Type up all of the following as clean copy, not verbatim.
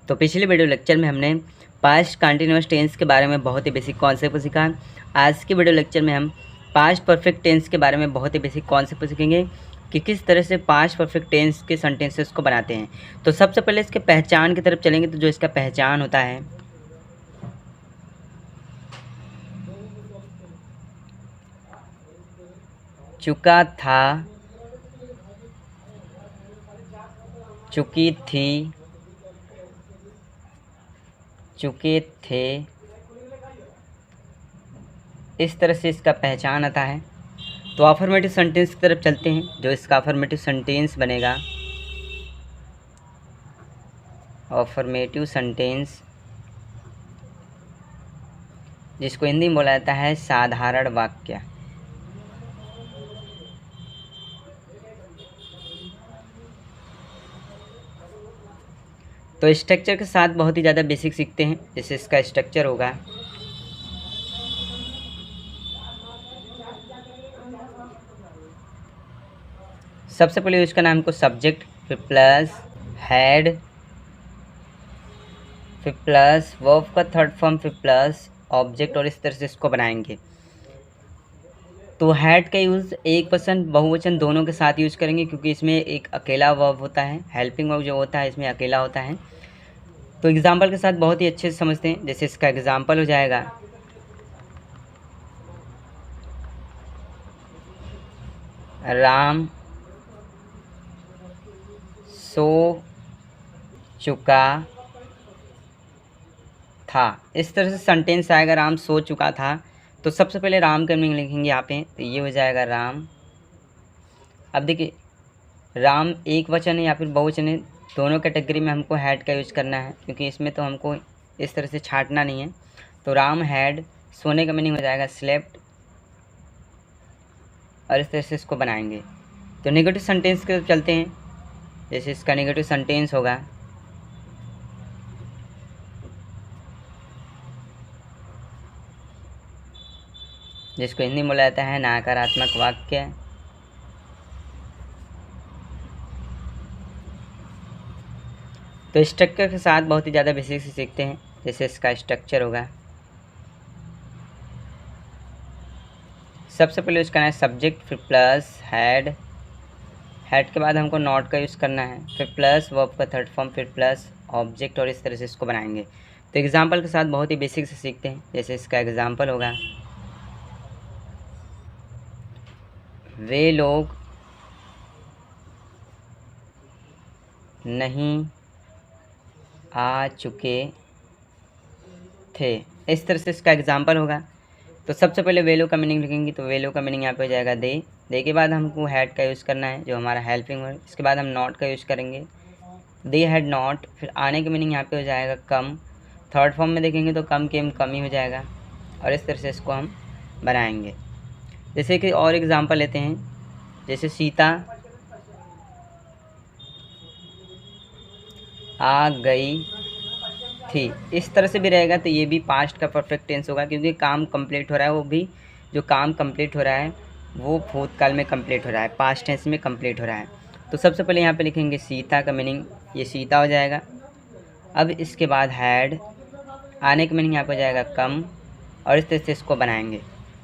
तो पिछले video lecture में हमने पास्ट कंटिन्यूअस टेंस के बारे में बहुत ही बेसिक कॉन्सेप्ट को सीखा। आज के वीडियो लेक्चर में हम पास्ट परफेक्ट टेंस के बारे में बहुत ही बेसिक कॉन्सेप्ट को सीखेंगे कि किस तरह से पास्ट परफेक्ट टेंस के सेंटेंसेस को बनाते हैं। तो सबसे पहले इसके पहचान की तरफ चलेंगे। तो जो इसका पहचान होता है, चुका था, चुकी थी, चुके थे, इस तरह से इसका पहचान आता है। तो अफर्मेटिव सेंटेंस की तरफ चलते हैं। जो इसका अफर्मेटिव सेंटेंस बनेगा, अफर्मेटिव सेंटेंस जिसको हिंदी में बोला जाता है साधारण वाक्य। तो स्ट्रक्चर के साथ बहुत ही ज़्यादा बेसिक सीखते हैं। जैसे इसका स्ट्रक्चर होगा, सबसे पहले उसका नाम को सब्जेक्ट, फिर प्लस हैड, फिर प्लस वर्ब का थर्ड फॉर्म, फिर प्लस ऑब्जेक्ट, और इस तरह से इसको बनाएंगे। तो हैड का यूज़ एक वचन बहुवचन दोनों के साथ यूज करेंगे, क्योंकि इसमें एक अकेला वर्ब होता है। हेल्पिंग वर्ब जो होता है इसमें अकेला होता है। तो एग्जाम्पल के साथ बहुत ही अच्छे से समझते हैं। जैसे इसका एग्जाम्पल हो जाएगा, राम सो चुका था। इस तरह से सेंटेंस आएगा, राम सो चुका था। तो सबसे पहले राम का मीनिंग लिखेंगे यहाँ पे। तो ये हो जाएगा राम। अब देखिए, राम एक वचन है या फिर बहुवचन है, दोनों कैटेगरी में हमको हैड का यूज करना है, क्योंकि इसमें तो हमको इस तरह से छांटना नहीं है। तो राम हैड, सोने का मीनिंग हो जाएगा स्लेप्ट, और इस तरह से इसको बनाएंगे। तो नेगेटिव सेंटेंस के तरफ चलते हैं। जैसे इसका नेगेटिव सेंटेंस होगा, जिसको हिंदी में बोला जाता है नकारात्मक वाक्य। तो स्ट्रक्चर के साथ बहुत ही ज़्यादा बेसिक से सीखते हैं। जैसे इसका स्ट्रक्चर होगा, सबसे पहले उसका है सब्जेक्ट, फिर प्लस हैड, हैड के बाद हमको नॉट का यूज़ करना है, फिर प्लस वर्ब का थर्ड फॉर्म, फिर प्लस ऑब्जेक्ट, और इस तरह से इसको बनाएंगे। तो एग्जाम्पल के साथ बहुत ही बेसिक से सीखते हैं। जैसे इसका एग्जाम्पल होगा, वे लोग नहीं आ चुके थे। इस तरह से इसका एग्जाम्पल होगा। तो सबसे पहले वेलो का मीनिंग लिखेंगे। तो वेलो का मीनिंग यहाँ पे हो जाएगा दे के बाद हमको हैड का यूज़ करना है, जो हमारा हेल्पिंग वर्ब। इसके बाद हम नॉट का यूज़ करेंगे, दे हैड नॉट। फिर आने का मीनिंग यहाँ पे हो जाएगा कम। थर्ड फॉर्म में देखेंगे तो कम केम कम ही हो जाएगा, और इस तरह से इसको हम बनाएंगे। जैसे कि और एग्जाम्पल लेते हैं, जैसे सीता आ गई थी, इस तरह से भी रहेगा। तो ये भी पास्ट का परफेक्ट टेंस होगा, क्योंकि काम कंप्लीट हो रहा है। वो भी जो काम कंप्लीट हो रहा है वो भूतकाल में कंप्लीट हो रहा है, पास्ट टेंस में कंप्लीट हो रहा है। तो सबसे पहले यहाँ पे लिखेंगे सीता का मीनिंग, ये सीता हो जाएगा। अब इसके बाद हैड, आने का मीनिंग यहाँ पे हो जाएगा कम, और इस तरह से इसको बनाएंगे।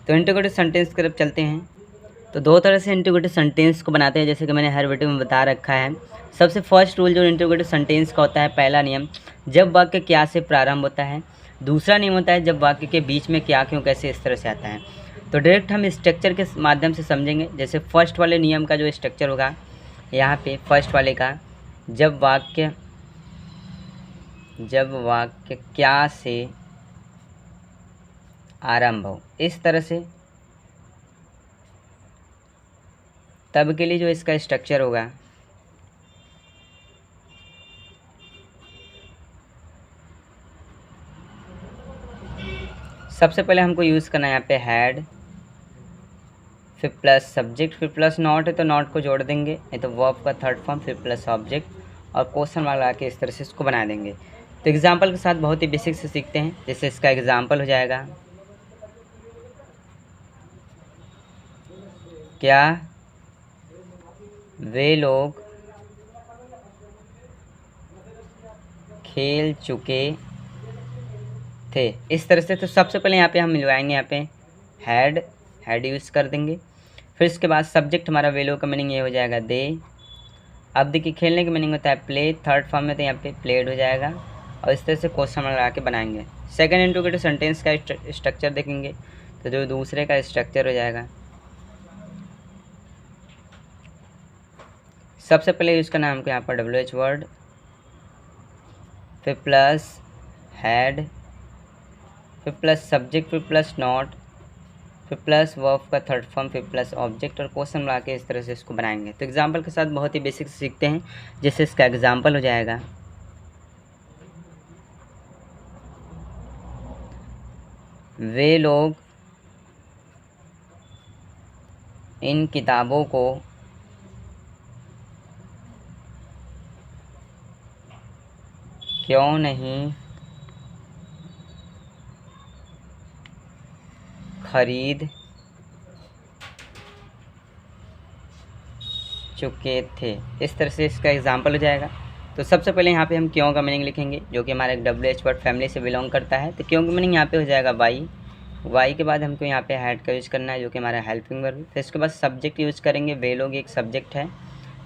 तो इंटीग्रेटिव सेंटेंस की तरफ चलते हैं। तो दो तरह से इंटीग्रेटिव सेंटेंस को बनाते हैं, जैसे कि मैंने हर वीडियो में बता रखा है। सबसे फर्स्ट रूल जो इंटीग्रेटिव सेंटेंस का होता है, पहला नियम, जब वाक्य क्या से प्रारंभ होता है। दूसरा नियम होता है जब वाक्य के बीच में क्या, क्यों, कैसे, इस तरह से आता है। तो डायरेक्ट हम स्ट्रक्चर के माध्यम से समझेंगे। जैसे फर्स्ट वाले नियम का जो स्ट्रक्चर होगा यहाँ पे, फर्स्ट वाले का, जब वाक्य क्या से आरंभ हो, इस तरह से, तब के लिए जो इसका स्ट्रक्चर होगा, सबसे पहले हमको यूज़ करना है यहाँ पे हैड, फिर प्लस सब्जेक्ट, फिर प्लस नॉट है तो नॉट को जोड़ देंगे, नहीं तो वर्ब का थर्ड फॉर्म, फिर प्लस ऑब्जेक्ट, और क्वेश्चन मार्क लगा के इस तरह से इसको बना देंगे। तो एग्जाम्पल के साथ बहुत ही बेसिक से सीखते हैं। जैसे इसका एग्जाम्पल हो जाएगा, क्या वे लोग खेल चुके थे, इस तरह से। तो सबसे पहले यहाँ पे हम मिलवाएंगे, यहाँ पे हैड यूज़ कर देंगे। फिर इसके बाद सब्जेक्ट हमारा वेलो का मीनिंग ये हो जाएगा दे। अब देखिए खेलने का मीनिंग होता है प्ले, थर्ड फॉर्म में तो यहाँ पे प्लेड हो जाएगा। और इस तरह से क्वेश्चन लगा के बनाएंगे। सेकंड इंट्रोगेटिव सेंटेंस का स्ट्रक्चर देखेंगे तो जो दूसरे का स्ट्रक्चर हो जाएगा, सबसे पहले यूज़ करना है हमको यहाँ पर WH वर्ड, फिर प्लस हैड, फिर प्लस सब्जेक्ट, फिर प्लस नॉट, फिर प्लस वर्ब का थर्ड फॉर्म, फिर प्लस ऑब्जेक्ट और क्वेश्चन लगा के इस तरह से इसको बनाएंगे। तो एग्जांपल के साथ बहुत ही बेसिक सीखते हैं। जैसे इसका एग्जांपल हो जाएगा, वे लोग इन किताबों को क्यों नहीं खरीद चुके थे। इस तरह से इसका एग्जांपल हो जाएगा। तो सबसे पहले यहाँ पे हम क्यों का मीनिंग लिखेंगे, जो कि हमारे WH वर्ड फैमिली से बिलोंग करता है। तो क्यों का मीनिंग यहाँ पे हो जाएगा वाई के बाद हमको यहाँ पे हैड का यूज़ करना है, जो कि हमारा हेल्पिंग वर्ब। फिर इसके बाद सब्जेक्ट यूज़ करेंगे, वे लोग एक सब्जेक्ट है,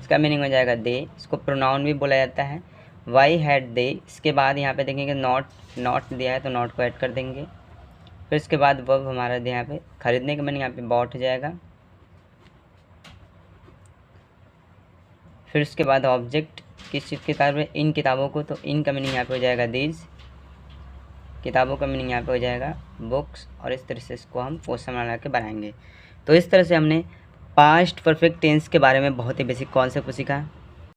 इसका मीनिंग हो जाएगा दे। इसको प्रोनाउन भी बोला जाता है, वाई हैड दे। इसके बाद यहाँ पे देखेंगे नॉट दिया है तो नॉट को ऐड कर देंगे। फिर इसके बाद वर्ब हमारा यहाँ पे खरीदने का मीनिंग यहाँ पे बॉट हो जाएगा। फिर उसके बाद ऑब्जेक्ट किस चीज़ की किताब है, इन किताबों को, तो इन का मीनिंग यहाँ पे हो जाएगा दीज, किताबों का मीनिंग यहाँ पे हो जाएगा बुक्स। और इस तरह से इसको हम क्वेश्चन बना के बनाएंगे। तो इस तरह से हमने पास्ट परफेक्ट टेंस के बारे में बहुत ही बेसिक कॉन्सेप्ट को सीखा।